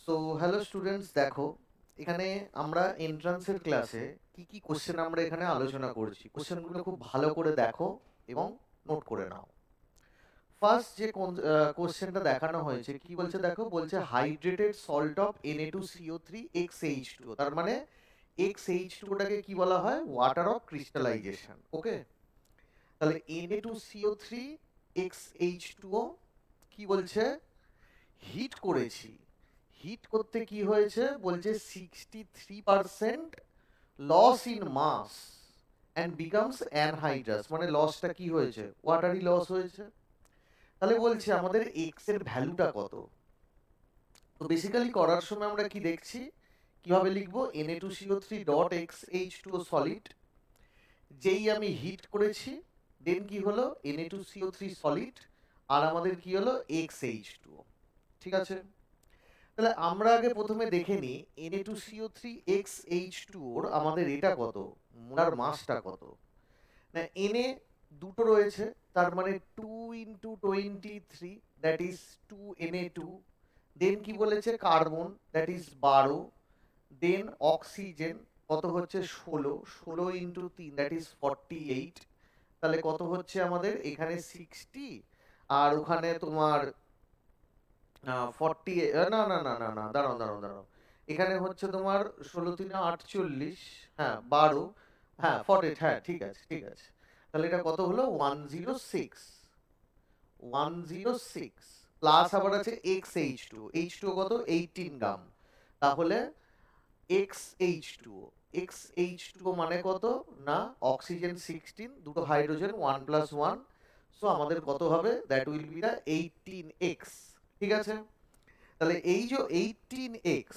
So hello students, দেখো এখানে আমরা এন্ট্রান্সের ক্লাসে কি কি কোশ্চেন আমরা এখানে আলোচনা করছি। কোশ্চেনগুলো খুব ভালো করে দেখো এবং নোট করে নাও। ফার্স্ট যে কোশ্চেনটা দেখানো হয়েছে কি বলছে দেখো, বলছে hydrated salt of Na2CO3 XH2, তার মানে XH2টাকে কি বলা হয়, ওয়াটার অফ ক্রিস্টালাইজেশন। ওকে, তাহলে Na2CO3 XH2O কি বলছে, হিট করেছি। হিট করতে কি হয়েছে বলছে 63% loss in mass and becomes anhydrous, মানে লসটা কি হয়েছে, ওয়াটারি লস হয়েছে। তাহলে বলছে আমাদের এক্স এর ভ্যালুটা কত। তো বেসিক্যালি করার সময় আমরা কি দেখছি, কিভাবে লিখবো, Na2CO3.XH2O সলিড, যেই আমি হিট করেছি দেন কি হলো Na2CO3 সলিড, আর আমাদের কি হলো XH2O। ঠিক আছে, তাহলে আমরা আগে প্রথমে দেখে নিই Na2CO3 XH2 ওর আমাদের এটা কত, মোলার মাসটা কত। না, Na দুটো রয়েছে, তার মানে 2 into 23, that is 2Na2। Then কি বলেছে, carbon that is 12, then oxygen কত হচ্ছে 16 ইন্টু 3 দ্যাট ইজ 48। তাহলে কত হচ্ছে আমাদের এখানে 60, আর ওখানে তোমার 40, না না না না না, দাঁড়াও দাঁড়াও দাঁড়াও, এখানে হচ্ছে তোমার 16×3 = 48, হ্যাঁ 12, হ্যাঁ 48, হ্যাঁ ঠিক আছে ঠিক আছে। তাহলে এটা কত হলো 106 প্লাস আবার আছে XH2, H2 কত 18 গ্রাম। তাহলে XH2 মানে কত না, অক্সিজেন 16, দুটো হাইড্রোজেন 1+1, সো আমাদের কত হবে, that will be the 18x। ঠিক আছে, তাহলে এই যে 18x,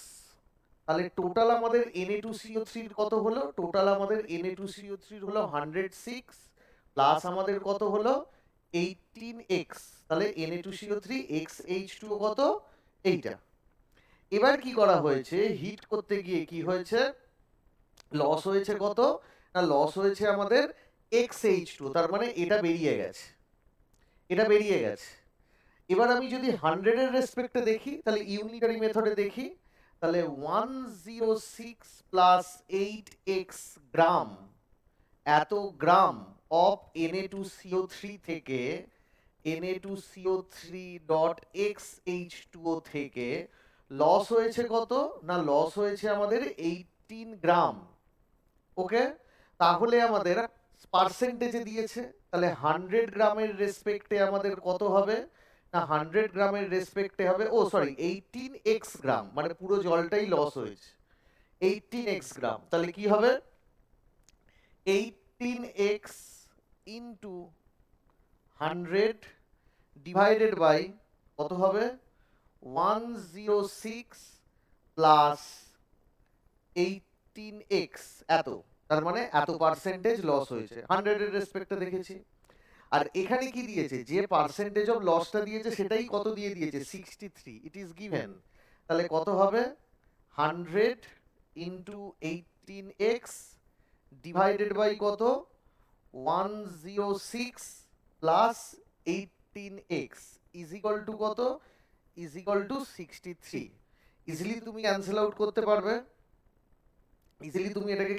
তাহলে টোটাল আমাদের Na2CO3 কত হলো, টোটাল আমাদের Na2CO3 হলো 106 প্লাস আমাদের কত হলো 18x। তাহলে Na2CO3 XH2O কত, এইটা। এবার কি করা হয়েছে, হিট করতে গিয়ে কি হয়েছে, লস হয়েছে কত না, লস হয়েছে আমাদের XH2, তার মানে এটা বেরিয়ে গেছে, এটা বেরিয়ে গেছে। এবার আমি যদি 100 এর রেসপেক্টে দেখি, তাহলে ইউনিটারি মেথডে দেখি, তাহলে 106 প্লাস 8x গ্রাম, এত গ্রাম অফ Na2CO3 থেকে Na2CO3.XH2O থেকে লস হয়েছে কত না, লস হয়েছে আমাদের 18 গ্রাম। ওকে, তাহলে আমাদের পার্সেন্টেজে দিয়েছে, তাহলে 100 গ্রামের রেসপেক্টে আমাদের কত হবে না, 100 গ্রামের রেসপেক্টে হবে, ও সরি 18x গ্রাম, মানে পুরো জলটাই লস হয়েছে 18x গ্রাম। তাহলে কি হবে, 18x ইন্টু 100 ডিভাইডেড বাই কত হবে, 106 প্লাস 18x, এত, তার মানে এত পার্সেন্টেজ লস হয়েছে, 100 এর রেসপেক্টে দেখেছি। আর এখানে কি দিয়েছে, যে পার্সেন্টেজ অফ লসটা দিয়েছে সেটাই কত দিয়ে দিয়েছে 63, ইট ইজ গিভেন। তাহলে কত হবে 100 ইন্টু 18x ডিভাইডেড বাই কত 106 plus 18x is equal to কত, ইজ ইকুয়াল টু 63। ইজিলি তুমি ক্যান্সেল আউট করতে পারবে, ইজিলি তুমি এটাকে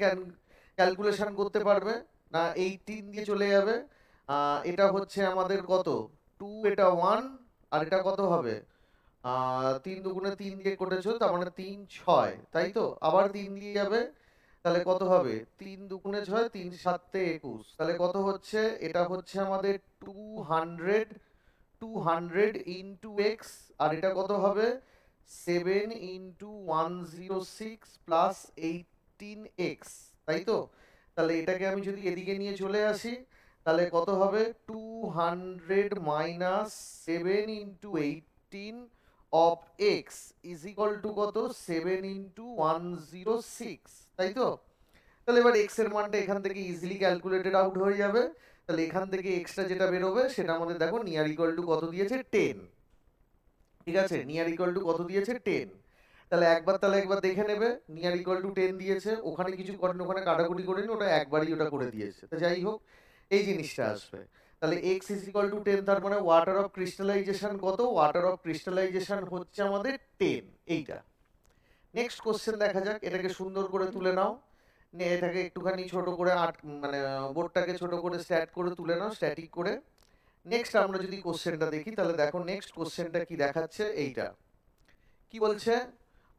ক্যালকুলেশন করতে পারবে না, 18 দিয়ে চলে যাবে, এটা হচ্ছে আমাদের কত 2, এটা 1, আর এটা কত হবে 3 দুগুণে 3 দিয়ে করেছো, তার মানে 3 6, তাই তো, আবার 3 দিয়ে যাবে, তাহলে কত হবে 3 দুগুণে 6, 3 7 21, তাহলে কত হচ্ছে, এটা হচ্ছে আমাদের 200 ইন্টু x, আর এটা কত হবে 7 ইন্টু 106 প্লাস 18x, তাই তো। তাহলে এটাকে আমি যদি এদিকে নিয়ে চলে আসি, তাহলে কত হবে 200 minus 7 into 18 of x is equal to কত 7 ইন্টু 106, তাই তো। তাহলে এবার x এর মানটা এখান থেকে ইজিলি ক্যালকুলেটেড আউট হয়ে যাবে। তাহলে এখান থেকে এক্সট্রা যেটা বেরোবে সেটা আমাদের দেখো নিয়ার ইকুয়াল টু কত দিয়েছে 10। ঠিক আছে, নিয়ার ইকুয়াল টু কত দিয়েছে 10। তাহলে একবার দেখে নেবে, নিয়ার ইকুয়াল টু 10 দিয়েছে, ওখানে কিছু করেন, ওখানে কাটাকুটি করেনি, ওটা একবারই ওটা করে দিয়েছে। তো যাই হোক, এই জিনিসটা আসবে। তাহলে x ইজ ইকুয়াল টু 10, তার মানে ওয়াটার অফ ক্রিস্টালাইজেশন কত, ওয়াটার অফ ক্রিস্টালাইজেশন হচ্ছে আমাদের 10, এইটা। নেক্সট কোশ্চেন দেখা যাক, এটাকে সুন্দর করে তুলে নাও, নিয়ে এটাকে একটুখানি ছোট করে মানে বোর্ডটাকে ছোট করে স্ট্যাট করে তুলে নাও, স্ট্যাটিক করে। নেক্সট আমরা যদি কোশ্চেনটা দেখি, তাহলে দেখো নেক্সট কোশ্চেনটা কি দেখাচ্ছে, এইটা কি বলছে,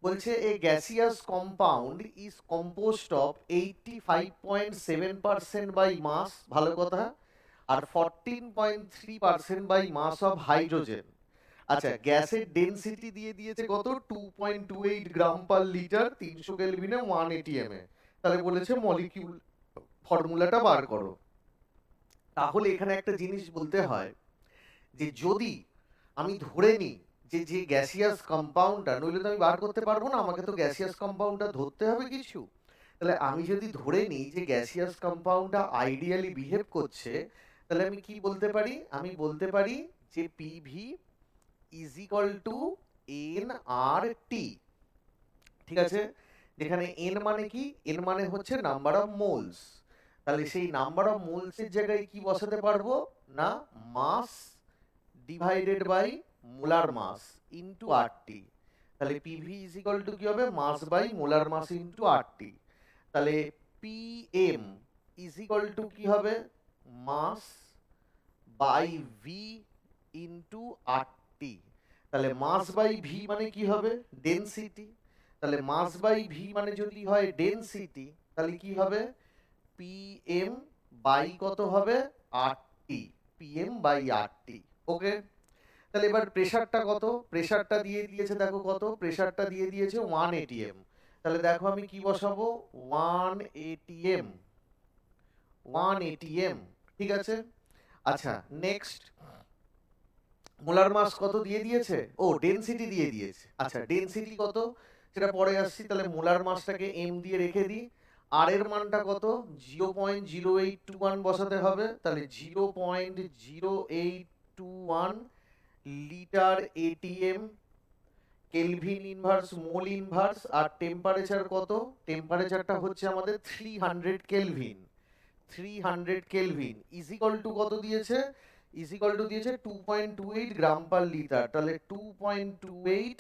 বলছে a gaseous compound is composed of 85.7% by mass, ভালো কথা, আর 14.3% বাই মাস অফ হাইড্রোজেন। আচ্ছা, গ্যাসের ডেনসিটি দিয়ে দিয়েছে কত, 2.28 গ্রাম পার লিটার, 300 কেলভিনে 1 এটিএম এ। তাহলে বলেছে মলিকিউল ফর্মুলাটা বার করো। তাহলে এখানে একটা জিনিস বলতে হয়, যে যদি আমি ধরে নিই যে যে গ্যাসিয়াস কম্পাউন্ডটা, নইলে তো আমি বার করতে পারবো না, আমাকে তো গ্যাসিয়াস কম্পাউন্ডটা ধরতে হবে কিছু। তাহলে আমি যদি ধরে নিই যে গ্যাসিয়াস কম্পাউন্ডটা আইডিয়ালি বিহেভ করছে, তাহলে আমি কি বলতে পারি, আমি বলতে পারি যে PV is equal to N R T. ঠিক আছে, যেখানে এন মানে কি, এন মানে হচ্ছে নাম্বার অফ মোলস। তাহলে সেই নাম্বার অফ মোলস এর জায়গায় কি বসাতে পারবো না, mass divided by molar mass into RT. তাহলে পিভি ইজ ইকুয়াল টু কি হবে, mass by molar mass into RT. তাহলে পিএম ইজ ইকুয়াল টু কি হবে, mass by V into RT. তাহলে মাস বাই ভি মানে কি হবে, ডেনসিটি। তাহলে মাস বাই ভি মানে যদি হয় ডেনসিটি, তাহলে কি হবে, পিএম বাই কত হবে, আরটি, পিএম বাই আরটি। ওকে, তাহলে এবার প্রেসারটা কত, প্রেসারটা দিয়ে দিয়েছে দেখো কত, প্রেসারটা দিয়ে দিয়েছে 1 এটিএম। তাহলে দেখো আমি কি বসাবো, 1 এটিএম, 1 এটিএম। ঠিক আছে, আচ্ছা নেক্সট মোলার মাস কত দিয়ে দিয়েছে, ও ডেনসিটি দিয়ে দিয়েছে। আচ্ছা ডেনসিটি কত সেটা পরে আসছি, তাহলে মোলার মাসটাকে এম দিয়ে রেখে দিই। আর এর মানটা কত, 0.0821 বসাতে হবে। তাহলে 0.0821 litre ATM, kelvin inverse mole inverse. আর টেম্পারেচার কত, টেম্পারেচারটা হচ্ছে আমাদের 300 kelvin, 300 kelvin is equal to কত দিয়েছে, ইজ ইকুয়াল টু দিয়েছে 2.28 গ্রাম পার লিটার। তাহলে 2.28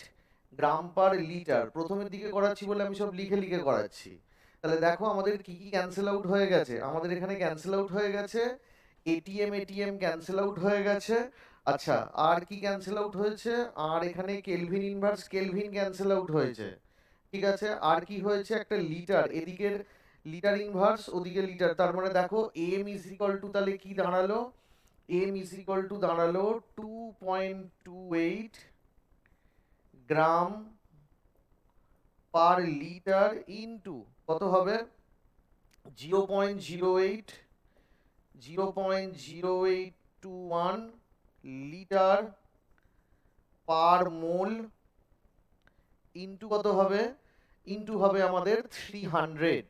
গ্রাম পার লিটার, প্রথমের দিকে করাচ্ছি বলে আমি সব লিখে লিখে করাচ্ছি। তাহলে দেখো আমাদের কি কি ক্যান্সেল আউট হয়ে গেছে, আমাদের এখানে ক্যান্সেল আউট হয়ে গেছে, এটিএম এটিএম ক্যান্সেল আউট হয়ে গেছে। আচ্ছা আর কি ক্যান্সেল আউট হয়েছে, আর এখানে kelvin inverse kelvin cancel out হয়েছে। ঠিক আছে, আর কি হয়েছে, একটা লিটার, এদিকের লিটার ইনভার্স ওদিকে লিটার। তার মানে দেখো এম ইজ ইকুয়াল টু তাহলে কি দাঁড়ালো, এম ইজ ইকুয়াল টু দাঁড়ালো 2.28 গ্রাম পার লিটার ইনটু কত হবে, 0.0821 লিটার পার মোল ইনটু কত হবে, ইনটু হবে আমাদের 300,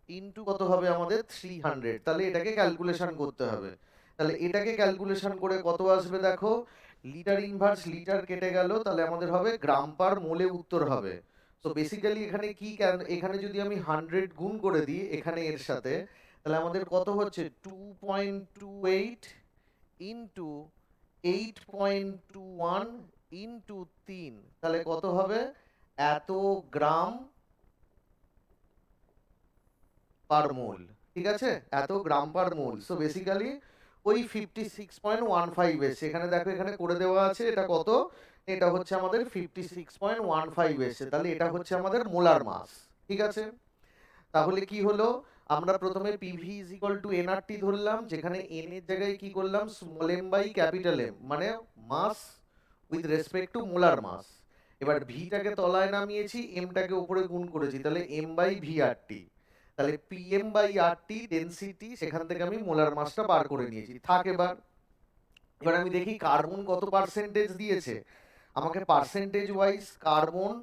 ইনটু কত হবে আমাদের 300। তাহলে এটাকে ক্যালকুলেশন করতে হবে। তাহলে এটাকে ক্যালকুলেশন করে কত আসবে দেখো, লিটার ইনভার্স লিটার কেটে গেল, তাহলে আমাদের হবে গ্রাম পার মোলে উত্তর হবে। তো বেসিক্যালি এখানে কি, এখানে যদি আমি 100 গুণ করে দিই এখানে এর সাথে, তাহলে আমাদের কত হচ্ছে 2.28 ইনটু 8.21 ইনটু 3, তাহলে কত হবে, এত গ্রাম পার মোল। ঠিক আছে, এত গ্রাম পার মোল। সো বেসিক্যালি ওই 56.15 এসছে, এখানে দেখো এখানে করে দেওয়া আছে এটা কত, এটা হচ্ছে আমাদের 56.15 এসছে। তাহলে এটা হচ্ছে আমাদের মোলার মাস। ঠিক আছে, তাহলে কি হলো, আমরা প্রথমে PV is equal to NRT ধরলাম, যেখানে এন এর জায়গায় কি করলাম, small M by capital M, মানে mass with respect to molar mass. এবার ভিটাকে তলায় নামিয়েছি, এমটাকে উপরে গুণ করেছি, তাহলে M by V R T. তাহলে পিএম বাই আরটি ডেনসিটি, সেখান থেকে আমি মোলার মাসটা বার করে নিয়েছি। থাক এবার, এবার আমি দেখি কার্বন কত পার্সেন্টেজ দিয়েছে, আমাকে পার্সেন্টেজ ওয়াইজ কার্বন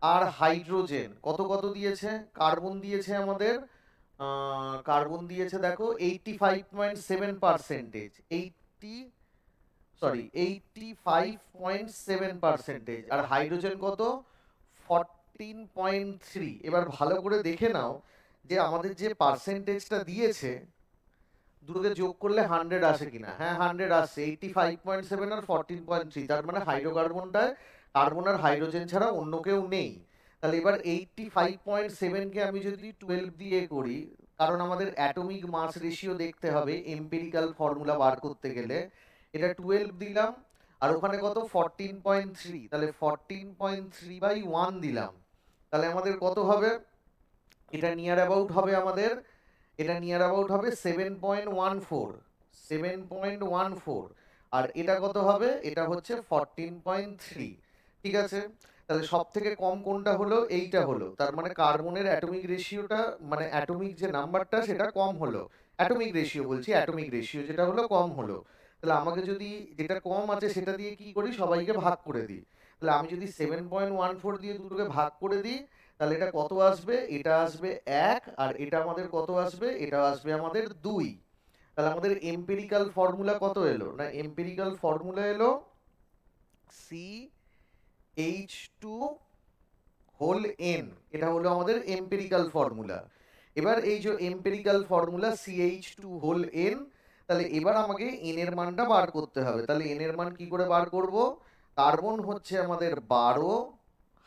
আর হাইড্রোজেন কত কত দিয়েছে। কার্বন দিয়েছে আমাদের, কার্বন দিয়েছে দেখো 85.7%, 85.7%। আর হাইড্রোজেন কত, 14.3। এবার ভালো করে দেখে নাও যে আমাদের যে পার্সেন্টেজটা দিয়েছে দুটোকে যোগ করলে 100 আসে কিনা। হ্যাঁ 100 আসছে, 85.7 আর 14.3, তার মানে হাইড্রোকার্বনটায় কার্বন আর হাইড্রোজেন ছাড়া অন্য কেউ নেই। তাহলে এবার 85.7 কে আমি যদি 12 দিয়ে করি, কারণ আমাদের অ্যাটমিক মাস রেশিও দেখতে হবে এম্পিরিক্যাল ফর্মুলা বার করতে গেলে। এটা 12 দিলাম, আর ওখানে কত 14.3, তাহলে 14.3/1 দিলাম। তাহলে আমাদের কত হবে? এটা নিয়ার অ্যাবাউট হবে আমাদের, এটা নিয়ার অ্যাবাউট হবে 7.14, 7.14, আর এটা কত হবে? এটা হচ্ছে 14.3। ঠিক আছে, তাহলে সব থেকে কম কোনটা হলো? এইটা হলো। তার মানে কার্বনের অ্যাটমিক রেশিওটা, মানে অ্যাটমিক যে নাম্বারটা সেটা কম হলো। অ্যাটমিক রেশিও বলছি, অ্যাটমিক রেশিও যেটা হলো কম হলো। তাহলে আমাকে যদি যেটা কম আছে সেটা দিয়ে কি করি? সবাইকে ভাগ করে দিই। তাহলে আমি যদি 7.14 দিয়ে দুটোকে ভাগ করে দিই, তাহলে এটা কত আসবে? এটা আসবে 1, আর এটা আমাদের কত আসবে? এটা আসবে আমাদের 2। তাহলে আমাদের এম্পিরিক্যাল ফর্মুলা কত এলো? না, এম্পিরিক্যাল ফর্মুলা এলো CH2 হোল n। এটা হলো আমাদের এম্পিরিক্যাল ফর্মুলা। এবার এই যে empirical formula CH2 whole n, তাহলে এবার আমাকে n এর মানটা বার করতে হবে। তাহলে n এর মান কি করে বার করব? কার্বন হচ্ছে আমাদের 12,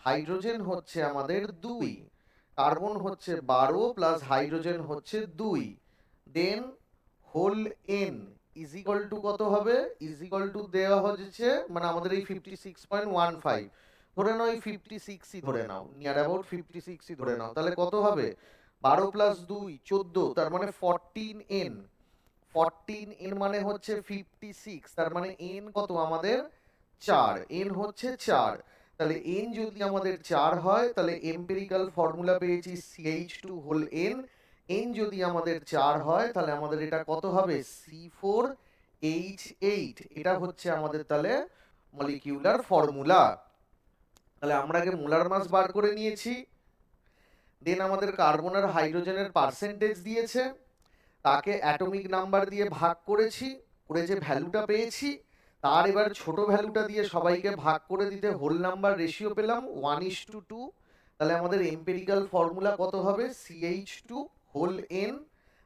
হাইড্রোজেন হচ্ছে আমাদের 2, কার্বন হচ্ছে 12 প্লাস হাইড্রোজেন হচ্ছে 2, then whole n is equal to কত হবে? ইজ ইকুয়াল টু দেওয়া হচ্ছে মানে আমাদের এই 56.15, ধরে নাও এই 56ই ধরে নাও, নিয়ার অ্যাবাউট 56ই ধরে নাও। তাহলে কত হবে? 12 প্লাস 2 14, তার মানে 14n। 14n মানে হচ্ছে 56, তার মানে n কত আমাদের? 4, n হচ্ছে 4। তাহলে n যদি আমাদের 4 হয়, তাহলে এম্পিরিক্যাল ফর্মুলা পেয়েছি CH2 হোল n। n যদি আমাদের 4 হয়, তাহলে আমাদের এটা কত হবে? C4H8। এটা হচ্ছে আমাদের তাহলে মলিকিউলার ফর্মুলা। তাহলে আমরা আগে মোলার মাস বার করে নিয়েছি, দেন আমাদের কার্বন আর হাইড্রোজেনের পার্সেন্টেজ দিয়েছে, তাকে অ্যাটমিক নাম্বার দিয়ে ভাগ করেছি, করে যে ভ্যালুটা পেয়েছি তার এবার ছোট ভ্যালুটা দিয়ে সবাইকে ভাগ করে দিতে হোল নাম্বার রেশিও পেলাম 1:2। তাহলে আমাদের এম্পিরিক্যাল ফর্মুলা কত হবে? CH2 whole n।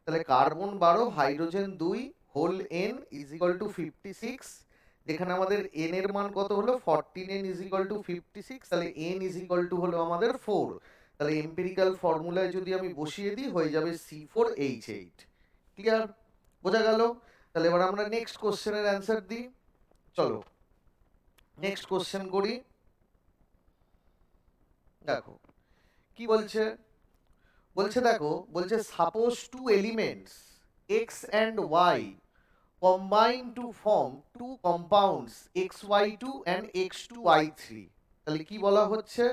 তাহলে carbon 12, hydrogen 2, whole n is equal to 56। যেখানে আমাদের n এর মান কত হলো? 14n is equal to 56। তাহলে n ইজ ইকুয়াল টু হলো আমাদের 4। তাহলে এম্পিরিক্যাল ফর্মুলায় যদি আমি বসিয়ে দিই, হয়ে যাবে C4H8। ক্লিয়ার? বোঝা গেল? তাহলে এবার আমরা নেক্সট কোশ্চেনের অ্যান্সার দিই। চলো নেক্সট কোশ্চেন করি। দেখো কি বলছে, বলছে দেখো, বলছে suppose two elements x and y combine to form two compounds xy2 and x2y3। তাহলে কি বলা হচ্ছে?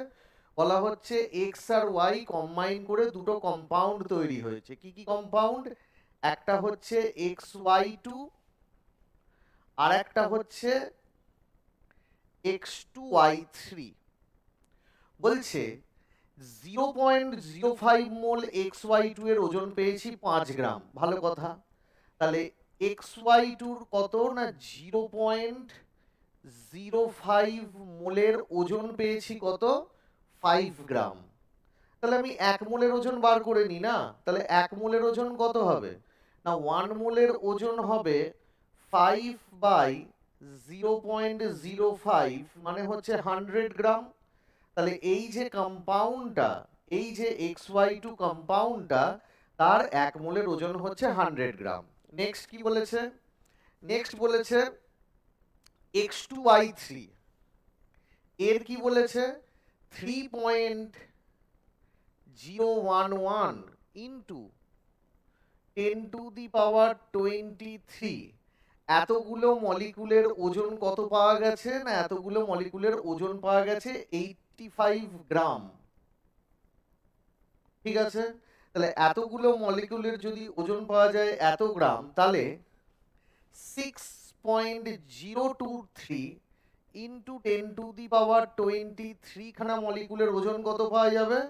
বলা হচ্ছে x আর y কম্বাইন করে দুটো কম্পাউন্ড তৈরি হয়েছে। কি কি কম্পাউন্ড? একটা হচ্ছে xy2, আর একটা হচ্ছে x2y3। বলছে 0.05 মোল xy2 এর ওজন পেয়েছি 5 গ্রাম। ভালো কথা। তাহলে xy2 কত? না 0.05 মোলের ওজন পেয়েছি কত? 5 গ্রাম। তাহলে আমি 1 মোলের ওজন বার করে নিই না। তাহলে 1 মোলের ওজন কত হবে? না 1 মোলের ওজন হবে 5/0.05, মানে হচ্ছে 100 গ্রাম। তাহলে এই যে কম্পাউন্ডটা, এই যে xy2 কম্পাউন্ডটা, তার 1 মোলের ওজন হচ্ছে 100 গ্রাম। নেক্সট কি বলেছে? নেক্সট বলেছে x2y3, এর কি বলেছে? 3.011 ইন্টু 10⁻23। এতগুলো মলিকুলের ওজন কত পাওয়া গেছে? না এতগুলো মলিকুলের ওজন পাওয়া গেছে 85 গ্রাম। ঠিক আছে, তাহলে এতগুলো মলিকুলের যদি ওজন পাওয়া যায় এত গ্রাম, তাহলে 6.023 ইন্টু 10⁻23 খানা মলিকুলের ওজন কত পাওয়া যাবে?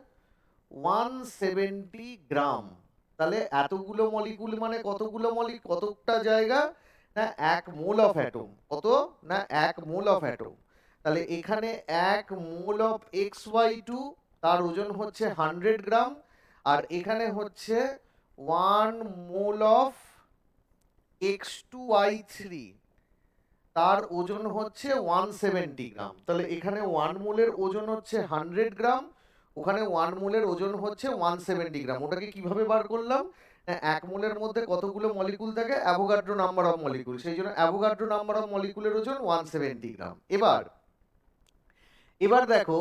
170 গ্রাম। তাহলে এতগুলো মলিকুল মানে কতগুলো মলিকুল, কতটা জায়গা? না 1 মোল অফ অ্যাটম। কত? না 1 মোল অফ অ্যাটম। তাহলে এখানে 1 মোল অফ xy2, তার ওজন হচ্ছে 100 গ্রাম, আর এখানে হচ্ছে 1 মোল অফ x2y3, তার ওজন হচ্ছে 170 গ্রাম। তাহলে এখানে 1 মোলের ওজন হচ্ছে 100 গ্রাম, ওখানে 1 মোলের ওজন হচ্ছে 170 গ্রাম। ওটাকে কিভাবে বার করলাম? 1 মোলের মধ্যে কতগুলো মলিকুল থাকে? Avogadro number of molecule. সেই জন্য অ্যাভোগাড্রো নাম্বার অফ মলিকুলের ওজন 170 গ্রাম। এবার দেখো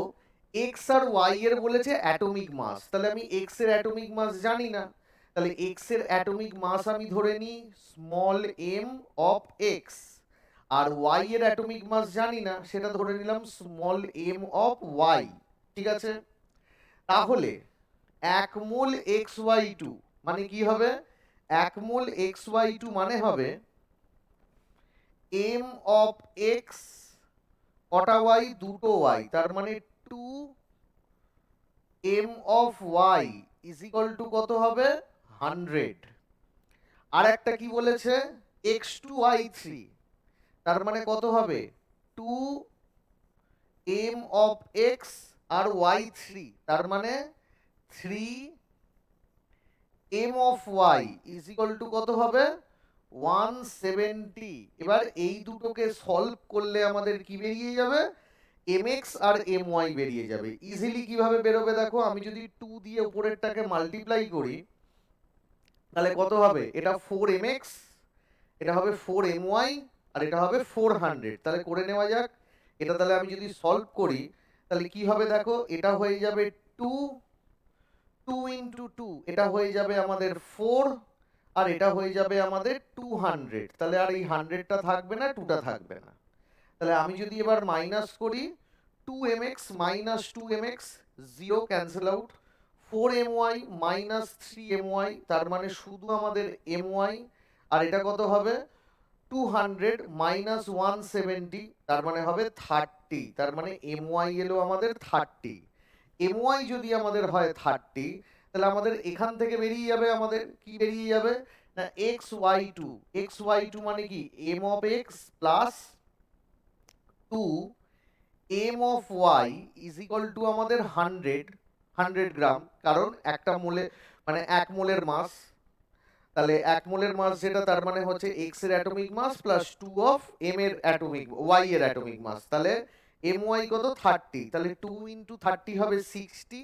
এক্স আর ওয়াই এর বলেছে অ্যাটমিক মাস। তাহলে আমি এক্স এর অ্যাটমিক মাস জানি না, তাহলে এক্স এর অ্যাটমিক মাস আমি ধরে নিই স্মল এম অফ এক্স, আর ওয়াই এর অ্যাটমিক মাস জানি না, সেটা ধরে নিলাম স্মল এম অফ ওয়াই। ঠিক আছে, তাহলে 1 মোল xy2 মানে কি হবে? 1 মোল xy2 মানে হবে m অফ x কটা y? দুটো y, তার মানে 2 m of y is equal to কত হবে? 100। আর একটা কি বলেছে? x2 y3, তার মানে কত হবে? 2 m of x R y3, তার মানে 3 m of y is equal to কত হবে? 170। এবার এই দুটোকে সলভ করলে আমাদের কি বেরিয়ে যাবে? mx আর my বেরিয়ে যাবে। ইজিলি কিভাবে বেরোবে দেখো, আমি যদি 2 দিয়ে উপরেরটাকে মাল্টিপ্লাই করি তাহলে কত হবে? এটা 4mx, এটা হবে 4my, আর এটা হবে 400। তাহলে করে নেওয়া যাক এটা। তাহলে আমি যদি সলভ করি তাহলে কি হবে দেখো, এটা হয়ে যাবে 2 ইন্টু 2, এটা হয়ে যাবে আমাদের 4, আর এটা হয়ে যাবে আমাদের 200। তাহলে আর এই 100টা থাকবে না, 2টা থাকবে না। তাহলে আমি যদি এবার মাইনাস করি 2mx minus 2mx, 0 cancel out, 4my minus 3my, তার মানে শুধু আমাদের my, আর এটা কত হবে? 200 মাইনাস 170, তার মানে হবে 30। তার মানে my এলো আমাদের 30। my যদি আমাদের হয় 30, তাহলে আমাদের এখান থেকে বেরিয়ে যাবে, আমাদের কি বেরিয়ে যাবে না xy2 মানে কি? m of x plus 2 m of y is equal two আমাদের 100 গ্রাম, কারণ একটা মোলে মানে 1 মোলের মাস। তাহলে 1 মোলের মাস যেটা, তার মানে হচ্ছে x এর atomic mass plus 2 of m এর অ্যাটমিক y এর অ্যাটমিক মাস। তাহলে my কত? 30। তাহলে 2 ইন্টু 30 হবে 60,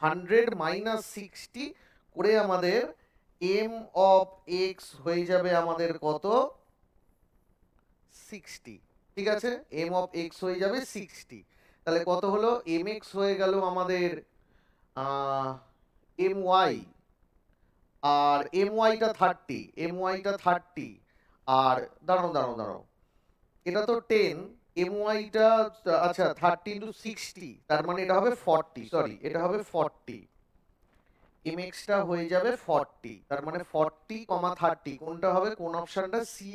100 মাইনাস 60 করে আমাদের m অফ x হয়ে যাবে আমাদের কত? 60। ঠিক আছে, m অফ x হয়ে যাবে 60। তাহলে কত হলো? mx হয়ে গেল আমাদের my, আর myটা 30, আর দাঁড়াও এটা তো 10, myটা আচ্ছা 30 ইন্টু 60, তার মানে এটা হবে 40, সরি এটা হবে 40, mxটা হয়ে যাবে 40। তার মানে 40, 30 কোনটা হবে? কোন অপশনটা? সি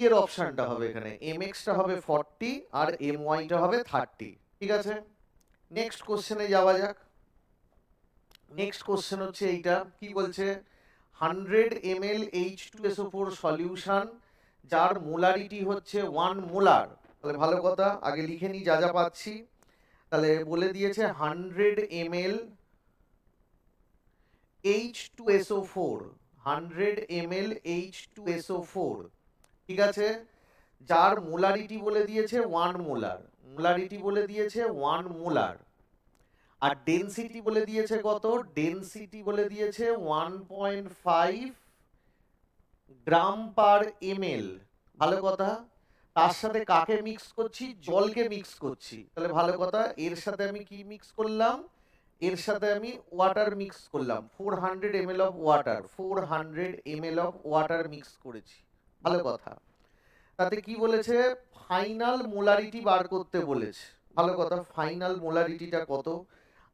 এর অপশনটা হবে এখানে। mxটা হবে 40 আর myটা হবে 30। ঠিক আছে, নেক্সট কোশ্চেনে যাওয়া যাক। নেক্সট কোশ্চেন হচ্ছে এইটা, কি বলছে? 100 ml H2SO4 সলিউশন যার মোলারিটি হচ্ছে 1 মোলার। তাহলে ভালো কথা, আগে লিখে নিই যা যা পাচ্ছি। তাহলে বলে দিয়েছে 100 ml H2SO4, 100 ml H2SO4, ঠিক আছে, যার মোলারিটি বলে দিয়েছে 1 মোলার, মোলারিটি বলে দিয়েছে 1 মোলার, আর ডেনসিটি বলে দিয়েছে কত? ডেনসিটি বলে দিয়েছে 1.5 গ্রাম পার ml। ভালো কথা, তার সাথে কাকে মিক্স করছি? জলকে মিক্স করছি। তাহলে ভালো কথা, এর সাথে আমি কি মিক্স করলাম? এর সাথে আমি ওয়াটার মিক্স করলাম, 400 ml of water, 400 ml of water mix করেছি। ভালো কথা, তাতে কি বলেছে? ফাইনাল মোলারিটি বার করতে বলেছে। ভালো কথা, ফাইনাল মোলারিটিটা কত?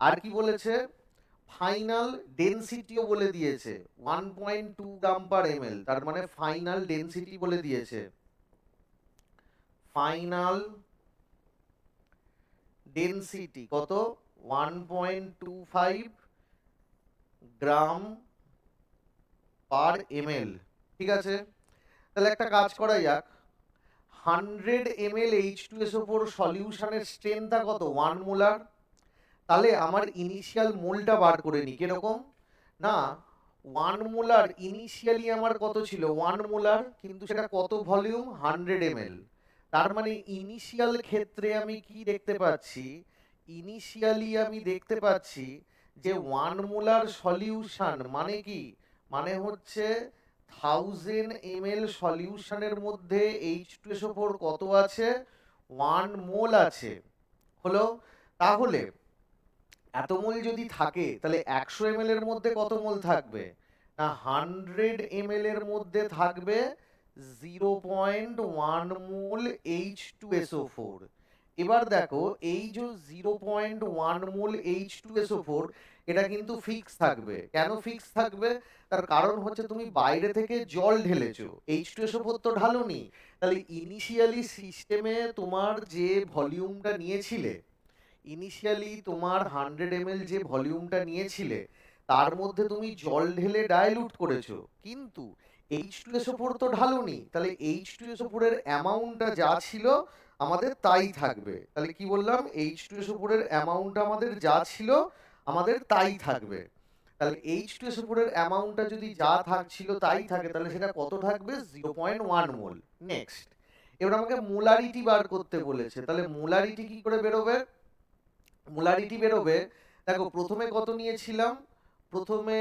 আর কি বলেছে? ফাইনাল ডেনসিটিও বলে দিয়েছে 1.2 গ্রাম পার ml। তার মানে ফাইনাল ডেনসিটি বলে দিয়েছে, ফাইনাল ডেনসিটি কত? 1.25 গ্রাম পার ml। ঠিক আছে, তাহলে একটা কাজ করা যাক, 100 ml H2SO4 সলিউশনের স্ট্রেংথটা কত? 1 মোলার। তাহলে আমার ইনিশিয়াল মোলটা বার করে নি, কিরকম না 1 মোলার ইনিশিয়ালি আমার কত ছিল? 1 মোলার, কিন্তু সেটা কত ভলিউম? 100 ml। তার মানে ইনিশিয়াল ক্ষেত্রে আমি কি দেখতে পাচ্ছি? ইনিশিয়ালি আমি দেখতে পাচ্ছি যে 1 মোলার সলিউশন মানে কি, মানে হচ্ছে 1000 ml সলিউশনের মধ্যে H2SO4 কত আছে, 1 মোল আছে। হলো, তাহলে এত মোল যদি থাকে তাহলে 100 ml এর মধ্যে কত মোল থাকবে না, 100 ml এর মধ্যে থাকবে 0.1 মোল H2SO4। এবার দেখো এই যে 0.1 মোল H2SO4 এটা কিন্তু ফিক্স থাকবে। কেন ফিক্স থাকবে, তার কারণ হচ্ছে তুমি বাইরে থেকে জল ঢেলেছো, H2SO4 তো ঢালোনি। তাহলে ইনিশিয়ালি সিস্টেমে তোমার যে ভলিউমটা নিয়েছিলে, ইনিশিয়ালি তোমার 100 ml যে ভলিউমটা নিয়েছিলে তার মধ্যে তুমি জল ঢেলে ডাইলুট করেছো, কিন্তু H2SO4 তো ঢালোনি। তাহলে H2SO4 এর অ্যামাউন্টটা যা ছিল আমাদের তাই থাকবে। তাহলে কি বললাম, H2SO4 এর অ্যামাউন্টটা আমাদের যা ছিল আমাদের তাই থাকবে। তাহলে H2SO4 এর অ্যামাউন্টটা যদি যা থাকছিল তাই থাকে তাহলে সেটা কত থাকবে, 0.1 মোল। নেক্সট, এবার আমাকে মোলারিটি বার করতে বলেছে। তাহলে মোলারিটি কি করে বেরোবে, মোলারিটি বেরোবে, দেখো প্রথমে কত নিয়েছিলাম, প্রথমে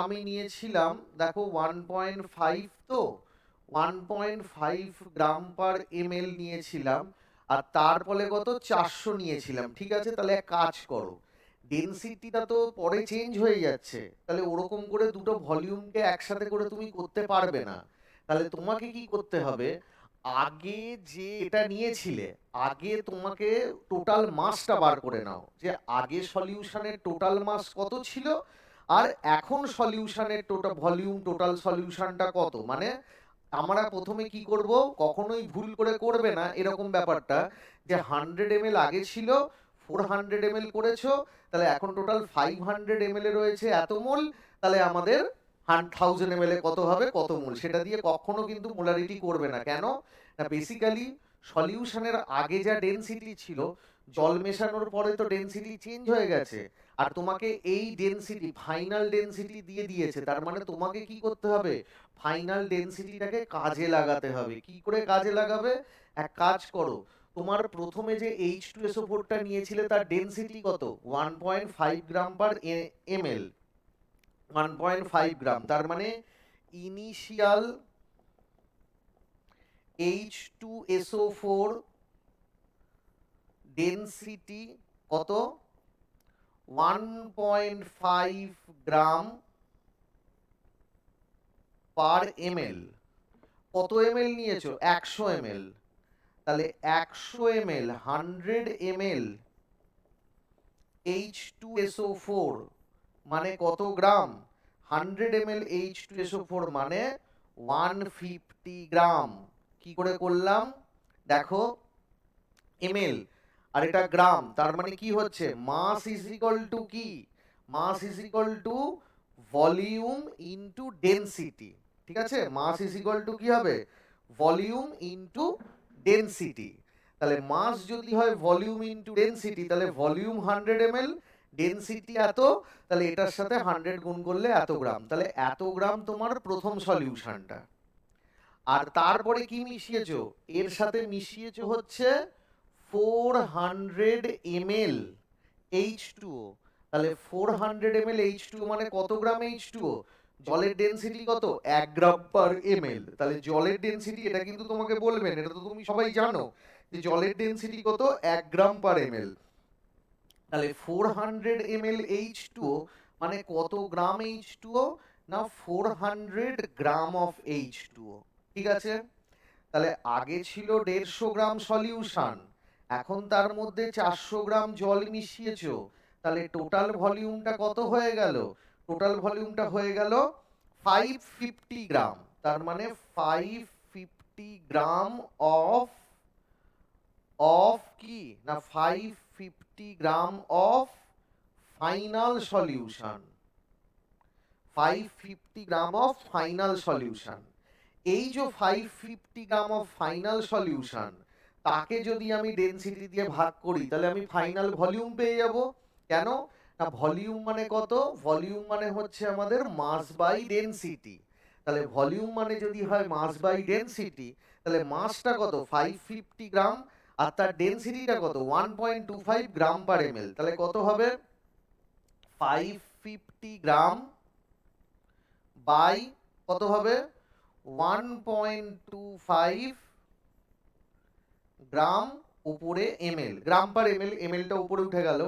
আমি নিয়েছিলাম দেখো 1.5, তো 1.5 গ্রাম পার ml নিয়েছিলাম, আর তারপরে কত 400 নিয়েছিলাম। ঠিক আছে, তাহলে এক কাজ করো, ডেনসিটিটা তো পরে চেঞ্জ হয়ে যাচ্ছে, তাহলে ওরকম করে দুটো ভলিউমকে একসাথে করে তুমি করতে পারবে না। তাহলে তোমাকে কি করতে হবে, আগে যে এটা নিয়েছিলে আগে তোমাকে টোটাল মাসটা বার করে নাও, যে আগে সলিউশনের টোটাল মাস কত ছিল আর এখন সলিউশনের টোটাল ভলিউম টোটাল সলিউশনটা কত। মানে আমরা প্রথমে কি করব, কখনোই ভুল করে করবে না এরকম ব্যাপারটা, যে 100 ml আগে ছিল 400 ml করেছো, তাহলে এখন টোটাল 500 ml এ রয়েছে এত মোল, তাহলে আমাদের 1000 ml এ কত হবে, কত মোল, সেটা দিয়ে কখনো কিন্তু মোলারিটি করবে না। কেন না, বেসিক্যালি সলিউশনের আগে যা ডেনসিটি ছিল, জল মেশানোর পরে তো ডেনসিটি চেঞ্জ হয়ে গেছে, আর তোমাকে এই ডেনসিটি ফাইনাল ডেনসিটি দিয়ে দিয়েছে। তার মানে তোমাকে কি করতে হবে, ফাইনাল ডেনসিটিটাকে কাজে লাগাতে হবে। কি করে কাজে লাগাবে, এক কাজ করো, তোমার প্রথমে যে H2SO4টা নিয়েছিলে তার ডেনসিটি কত, 1.5 গ্রাম পার ml, 1.5 গ্রাম, তার মানে ইনিশিয়াল H2SO4 ডেনসিটি কত, 1.5 গ্রাম পার ml। কত ml নিয়েছো, 100 ml, তাহলে 100 ml 100 ml H2SO4 মানে কত গ্রাম, 100 ml H2SO4 মানে 150 গ্রাম। কি করে করলাম দেখো, ml আর এটা গ্রাম, তার মানে কি হচ্ছে, মাস ইজ ইকুয়াল টু কি, mass is equal to volume into density. ঠিক আছে, মাস ইজ ইকুয়াল টু কি হবে, ভলিউম ইনটু ডেনসিটি। তাহলে মাস যদি হয় ভলিউম ইনটু ডেনসিটি, তাহলে ভলিউম 100 ml, ডেনসিটি এত, তাহলে এটার সাথে 100 গুণ করলে এত গ্রাম, তাহলে এত গ্রাম তোমার প্রথম সলিউশনটা। আর তারপরে কি মিশিয়েছো, এর সাথে মিশিয়েছো হচ্ছে 400 ml H2O। তাহলে 400 ml H2O মানে কত গ্রাম H2O, জলের ডেনসিটি কত, 1 গ্রাম পার ml। তাহলে জলের ডেনসিটি, এটা কিন্তু তোমাকে বলবেন, এটা তো তুমি সবাই জানো যে জলের ডেনসিটি কত, 1 গ্রাম পার ml। তাহলে 400 ml H2O মানে কত গ্রাম H2O না, 400 গ্রাম অফ H2O। ঠিক আছে, তাহলে আগে ছিল 150 গ্রাম সলিউশন, এখন তার মধ্যে 400 গ্রাম জল মিশিয়েছো, তাহলে টোটাল ভলিউমটা কত হয়ে গেল, টোটাল ভলিউমটা হয়ে গেল 550 গ্রাম। তার মানে 550 গ্রাম অফ কি না, 550 gram of final solution, 550 gram of final solution. এই যে 550 গ্রাম অফ ফাইনাল সলিউশন, তাকে যদি আমি ডেনসিটি দিয়ে ভাগ করি তাহলে আমি ফাইনাল ভলিউম পেয়ে যাব। কেন না, ভলিউম মানে কত, ভলিউম মানে হচ্ছে আমাদের মাস বাই ডেনসিটি। তাহলে ভলিউম মানে যদি হয় মাস বাই ডেনসিটি, তাহলে মাসটা কত 550 গ্রাম, আর তার ডেনসিটিটা কত 1.25 গ্রাম পার এমএল, তাহলে কত হবে 550 গ্রাম বাই কত হবে 1.25 গ্রাম উপরে এমএল, গ্রাম পার এমএল, এমএলটা উপরে উঠে গেল,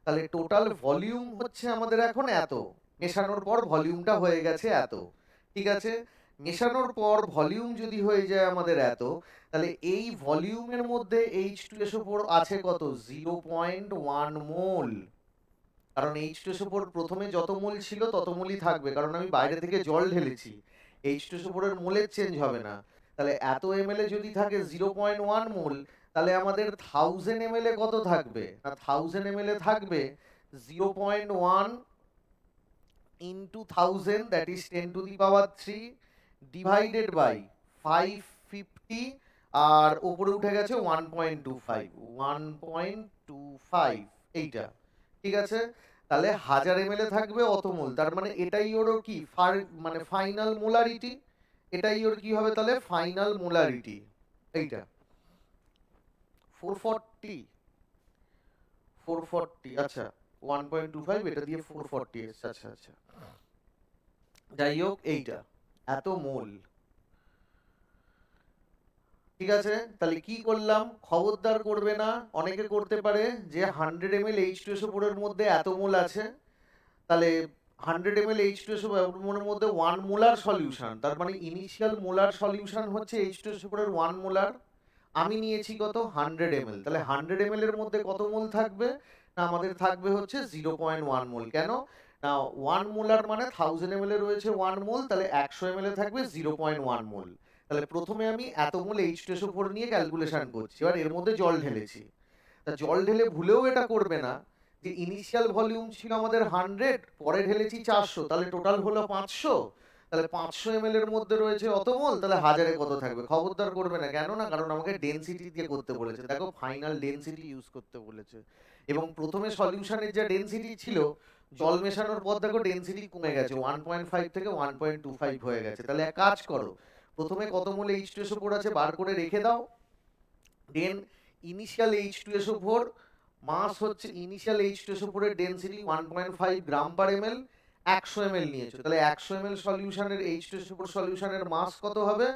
তাহলে টোটাল ভলিউম হচ্ছে আমাদের এখন এত, মেশানোর পর ভলিউমটা হয়ে গেছে এত। ঠিক আছে, মেশানোর পর ভলিউম যদি হয়ে যায় আমাদের এত, তাহলে এই ভলিউমের মধ্যে H2SO4 আছে কত 0.1 মোল। কারণ H2SO4 প্রথমে যত মোল ছিল তত মোলই থাকবে, কারণ আমি বাইরে থেকে জল ঢেলেছি, H2SO4 এর মোলের চেঞ্জ হবে না। তাহলে এত এমএল এ যদি থাকে 0.1 মোল, তাহলে আমাদের 1000 এমএল এ কত থাকবে না 1000 এমএল এ থাকবে 0.1 into 1000, that is 10 to the power 3 divided by 550, আর উপরে উঠে গেছে 1.25 এইটা। ঠিক আছে, তাহলে 1000 ml এ থাকবে অত মোল, তার মানে এটাই ওর কি মানে ফাইনাল মোলারিটি, এটাই ওর কি হবে তাহলে ফাইনাল মোলারিটি। এইটা 440, আচ্ছা 1.25 এটা দিয়ে 440 এসছে, আচ্ছা আচ্ছা, যাই হোক এইটা এত মোল। ঠিক আছে, তাহলে কি করলাম, খবরদার করবে না, অনেকে করতে পারে যে 100 ml H2SO4 এর মধ্যে এত মোল আছে, তাহলে 100 ml H2SO4 এর মধ্যে 1 মোলার সলিউশন, তার মানে ইনিশিয়াল মোলার সলিউশন হচ্ছে H2SO4 এর 1 মোলার, আমি নিয়েছি কত 100 ml, তাহলে 100 ml এর মধ্যে কত মোল থাকবে না আমাদের থাকবে হচ্ছে 0.1 মোল। কেন না 1 মোলার মানে 1000 ml এ রয়েছে 1 মোল, তাহলে 100 ml এ থাকবে 0.1 মোল। তাহলে প্রথমে আমি এত মোল H2SO4 নিয়ে ক্যালকুলেশন করছি, এবার এর মধ্যে জল ঢেলেছি, তা জল ঢেলে ভুলেও এটা করবে না যে ইনিশিয়াল ভলিউম ছিল আমাদের 100, পরে ঢেলেছি 400, তাহলে টোটাল হলো 500, তাহলে 500 ml এর মধ্যে রয়েছে অত মোল, তাহলে 1000 এ কত থাকবে, খবরদার করবে না। কেন না কারণ আমাকে ডেনসিটি দিয়ে করতে বলেছে, দেখো ফাইনাল ডেনসিটি ইউজ করতে বলেছে, এবং প্রথমে সলিউশনের যে ডেনসিটি ছিল জল মেশানোর পর দেখো ডেনসিটি কমে গেছে 1.5 থেকে 1.25 হয়ে গেছে। তাহলে এক কাজ করো, প্রথমে কত মোল H2SO4 আছে বার করে রেখে দাও, দেন ইনিশিয়াল H2SO4 মাস হচ্ছে ইনিশিয়াল H2SO4 এর ডেনসিটি 1.5 গ্রাম পার এমএল, 100 ml নিয়েছো, তাহলে 100 ml সলিউশনের H2SO4 সলিউশনের মাস কত হবে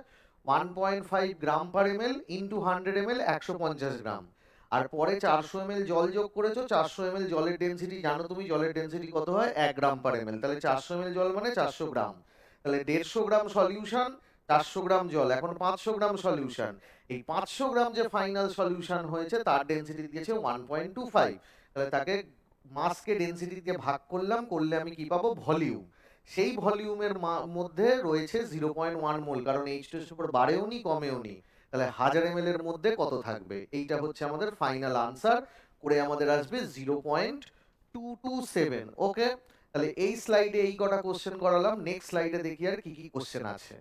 1.5 গ্রাম পার এমএল ইনটু 100 ml 150 গ্রাম, আর পরে 400 ml জল যোগ করেছো, 400 ml জলের ডেনসিটি জানো তুমি, জলের ডেনসিটি কত হয় 1 গ্রাম পার এমএল, তাহলে 400 ml জল মানে 400 গ্রাম, তাহলে 150 গ্রাম সলিউশন 400 গ্রাম জল, এখন 500 গ্রাম সলিউশন, এই 500 গ্রাম যে ফাইনাল সলিউশন হয়েছে তার ডেনসিটি দিয়েছে 1.25, তাহলে তাকে মাসকে ডেনসিটি দিয়ে ভাগ করলাম, করলে আমি কি পাবো ভলিউম, সেই ভলিউমের মধ্যে রয়েছে 0.1 মোল, কারণ H2SO4 বাড়েও নি কমেও নি, তাহলে 1000 ml এর মধ্যে কত থাকবে, এইটা হচ্ছে আমাদের ফাইনাল আনসার, করে আমাদের আসবে 0.227। ওকে, তাহলে এই স্লাইডে এই কটা কোশ্চেন করালাম, নেক্সট স্লাইডে দেখি আর কি কি কোশ্চেন আছে।